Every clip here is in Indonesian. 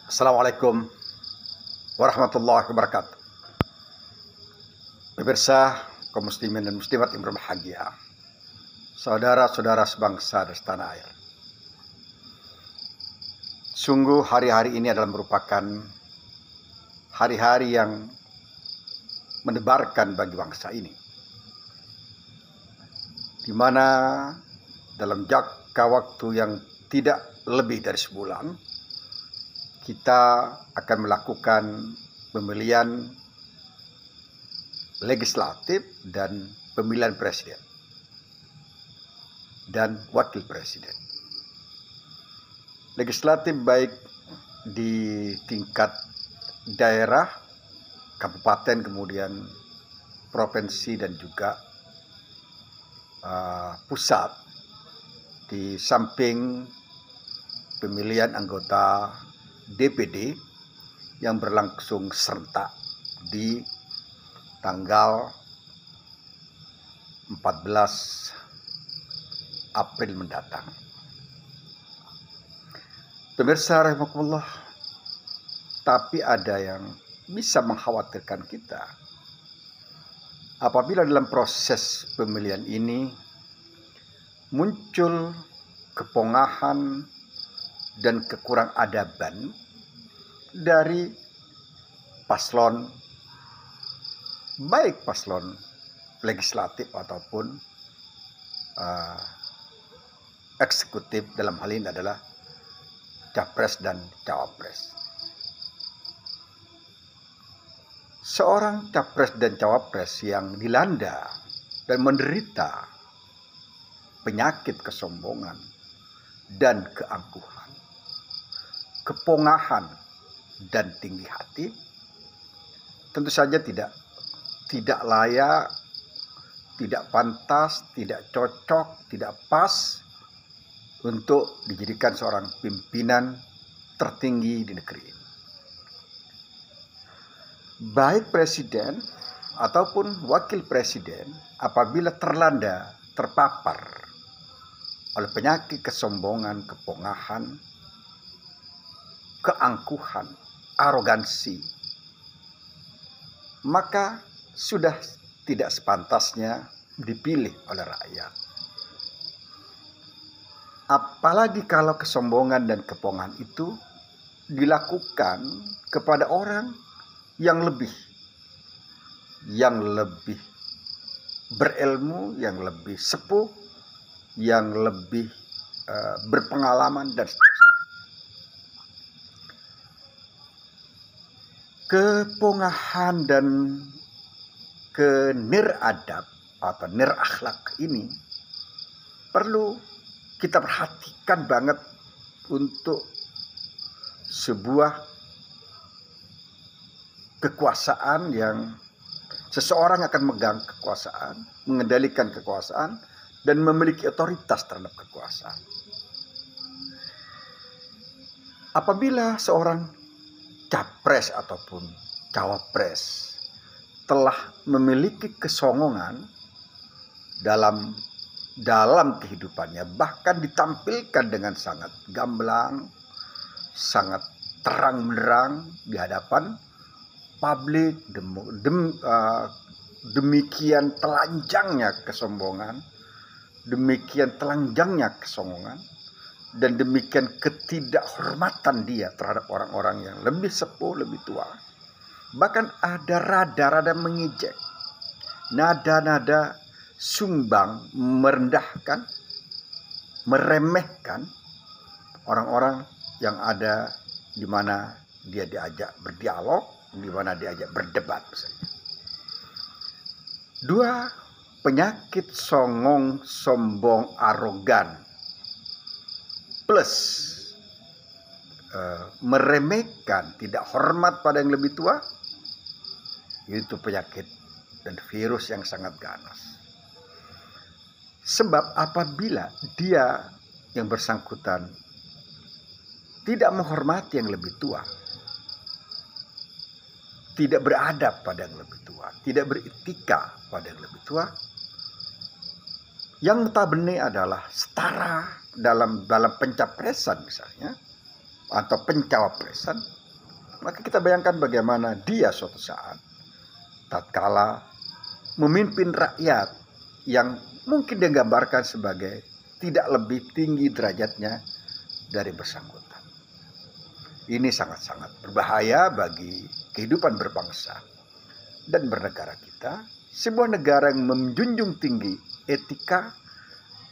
Assalamualaikum warahmatullahi wabarakatuh. Pemirsa kaum muslimin dan muslimat yang berbahagia, saudara-saudara sebangsa dan setanah air. Sungguh hari-hari ini adalah merupakan hari-hari yang mendebarkan bagi bangsa ini, di mana dalam jangka waktu yang tidak lebih dari sebulan kita akan melakukan pemilihan legislatif dan pemilihan presiden dan wakil presiden. Legislatif baik di tingkat daerah, kabupaten, kemudian provinsi dan juga pusat, di samping pemilihan anggota DPD yang berlangsung serentak di tanggal 14 April mendatang. Pemirsa rahimakumullah, tapi ada yang bisa mengkhawatirkan kita apabila dalam proses pemilihan ini muncul kepongahan dan kekurang adaban dari paslon, baik paslon legislatif ataupun eksekutif, dalam hal ini adalah capres dan cawapres. Seorang capres dan cawapres yang dilanda dan menderita penyakit kesombongan dan keangkuhan, kepongahan dan tinggi hati, tentu saja tidak layak, tidak pantas, tidak cocok, tidak pas untuk dijadikan seorang pimpinan tertinggi di negeri ini. Baik presiden ataupun wakil presiden apabila terpapar oleh penyakit kesombongan, kepongahan, keangkuhan, arogansi, maka sudah tidak sepantasnya dipilih oleh rakyat. Apalagi kalau kesombongan dan kepongahan itu dilakukan kepada orang yang lebih berilmu, yang lebih sepuh, yang lebih berpengalaman dan seterusnya. Kepongahan dan keniradab atau nirakhlak ini perlu kita perhatikan banget untuk sebuah kekuasaan yang seseorang akan megang kekuasaan, mengendalikan kekuasaan, dan memiliki otoritas terhadap kekuasaan. Apabila seorang capres ataupun cawapres telah memiliki kesongongan dalam kehidupannya, bahkan ditampilkan dengan sangat gamblang, sangat terang benderang di hadapan publik, demikian telanjangnya kesombongan, demikian telanjangnya kesongongan, dan demikian ketidakhormatan dia terhadap orang-orang yang lebih sepuh, lebih tua. Bahkan ada rada-rada mengejek, nada-nada sumbang, merendahkan, meremehkan orang-orang yang ada di mana dia diajak berdialog, di mana diajak berdebat misalnya. Dua, penyakit songong, sombong, arogan plus meremehkan, tidak hormat pada yang lebih tua, itu penyakit dan virus yang sangat ganas. Sebab apabila dia yang bersangkutan tidak menghormati yang lebih tua, tidak beradab pada yang lebih tua, tidak beretika pada yang lebih tua, yang notabene adalah setara dalam pencapresan misalnya, atau pencawapresan, maka kita bayangkan bagaimana dia suatu saat tatkala memimpin rakyat yang mungkin dia gambarkan sebagai tidak lebih tinggi derajatnya dari bersangkutan. Ini sangat-sangat berbahaya bagi kehidupan berbangsa dan bernegara kita. Sebuah negara yang menjunjung tinggi etika,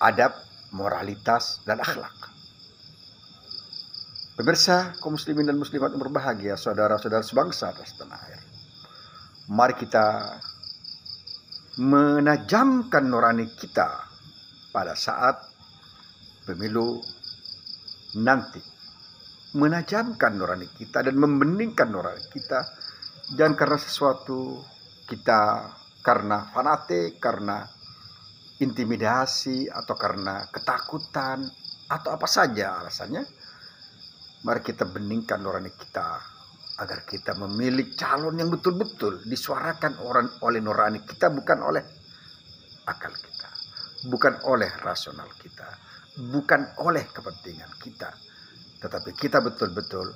adab, moralitas, dan akhlak. Pemirsa, kaum muslimin dan muslimat yang berbahagia, saudara-saudara sebangsa atas tanah air. Mari kita menajamkan nurani kita pada saat pemilu nanti. Menajamkan nurani kita dan membeningkan nurani kita. Jangan karena sesuatu kita karena fanatik, karena intimidasi, atau karena ketakutan, atau apa saja alasannya. Mari kita beningkan nurani kita agar kita memilih calon yang betul-betul disuarakan oleh nurani kita, bukan oleh akal kita, bukan oleh rasional kita, bukan oleh kepentingan kita, tetapi kita betul-betul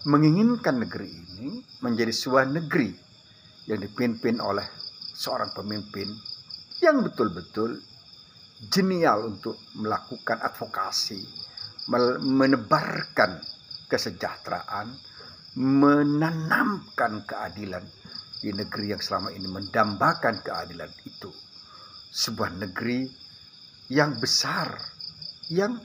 menginginkan negeri ini menjadi sebuah negeri yang dipimpin oleh seorang pemimpin yang betul-betul jenial untuk melakukan advokasi, menebarkan kesejahteraan, menanamkan keadilan di negeri yang selama ini mendambakan keadilan itu. Sebuah negeri yang besar, yang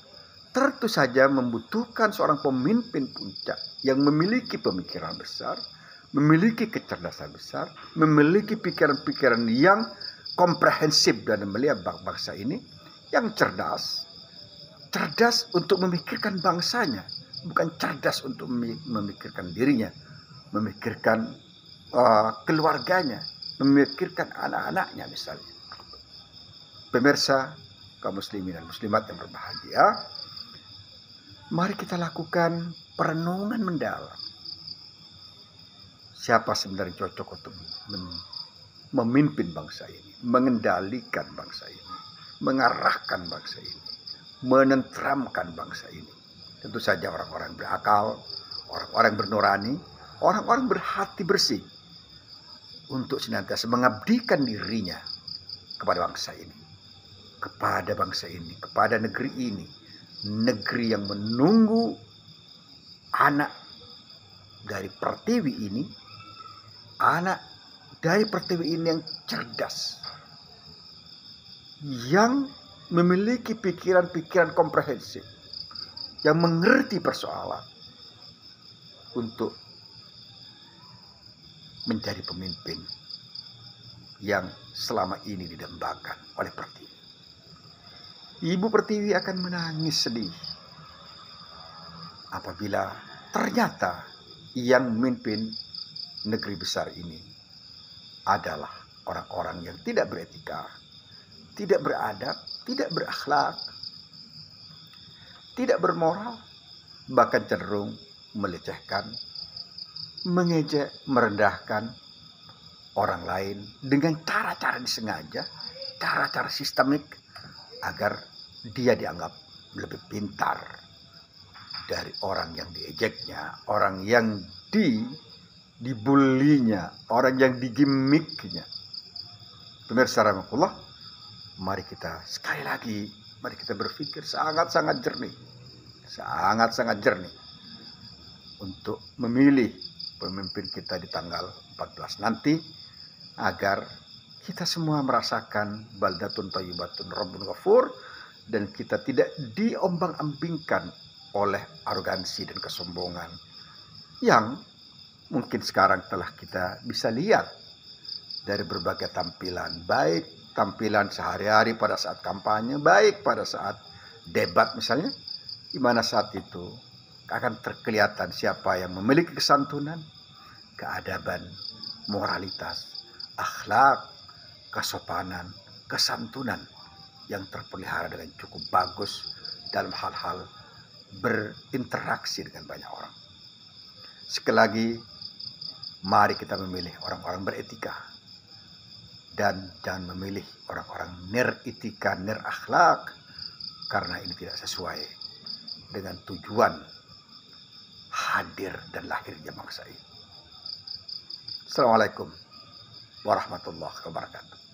tentu saja membutuhkan seorang pemimpin puncak yang memiliki pemikiran besar, memiliki kecerdasan besar, memiliki pikiran-pikiran yang komprehensif dan melihat bangsa ini, yang cerdas untuk memikirkan bangsanya, bukan cerdas untuk memikirkan dirinya, memikirkan keluarganya, memikirkan anak-anaknya misalnya. Pemirsa, kaum muslimin dan muslimat yang berbahagia, mari kita lakukan perenungan mendalam. Siapa sebenarnya cocok untuk memimpin bangsa ini, mengendalikan bangsa ini, mengarahkan bangsa ini, menenteramkan bangsa ini? Tentu saja orang-orang berakal, orang-orang bernurani, orang-orang berhati bersih untuk senantiasa mengabdikan dirinya kepada bangsa ini, kepada negeri ini, negeri yang menunggu anak dari pertiwi ini, yang cerdas, yang memiliki pikiran-pikiran komprehensif, yang mengerti persoalan untuk menjadi pemimpin yang selama ini didambakan oleh Pertiwi. Ibu Pertiwi akan menangis sedih apabila ternyata yang memimpin negeri besar ini adalah orang-orang yang tidak beretika, tidak beradab, tidak berakhlak, tidak bermoral, bahkan cenderung melecehkan, mengejek, merendahkan orang lain dengan cara-cara disengaja, cara-cara sistemik agar dia dianggap lebih pintar dari orang yang diejeknya, orang yang dibulinya, orang yang digimiknya. Pemirsa rahmatullah, mari kita sekali lagi, mari kita berpikir sangat-sangat jernih untuk memilih pemimpin kita di tanggal 14 nanti, agar kita semua merasakan baldatun thayyibatun rabbun ghafur, dan kita tidak diombang-ambingkan oleh arogansi dan kesombongan yang mungkin sekarang telah kita bisa lihat dari berbagai tampilan, baik tampilan sehari-hari pada saat kampanye, baik pada saat debat misalnya, di mana saat itu akan terkelihatan siapa yang memiliki kesantunan, keadaban, moralitas, akhlak, kesopanan, kesantunan yang terpelihara dengan cukup bagus dalam hal-hal berinteraksi dengan banyak orang. Sekali lagi, mari kita memilih orang-orang beretika dan jangan memilih orang-orang niretika, nirakhlak, karena ini tidak sesuai dengan tujuan hadir dan lahirnya bangsa ini. Assalamualaikum warahmatullahi wabarakatuh.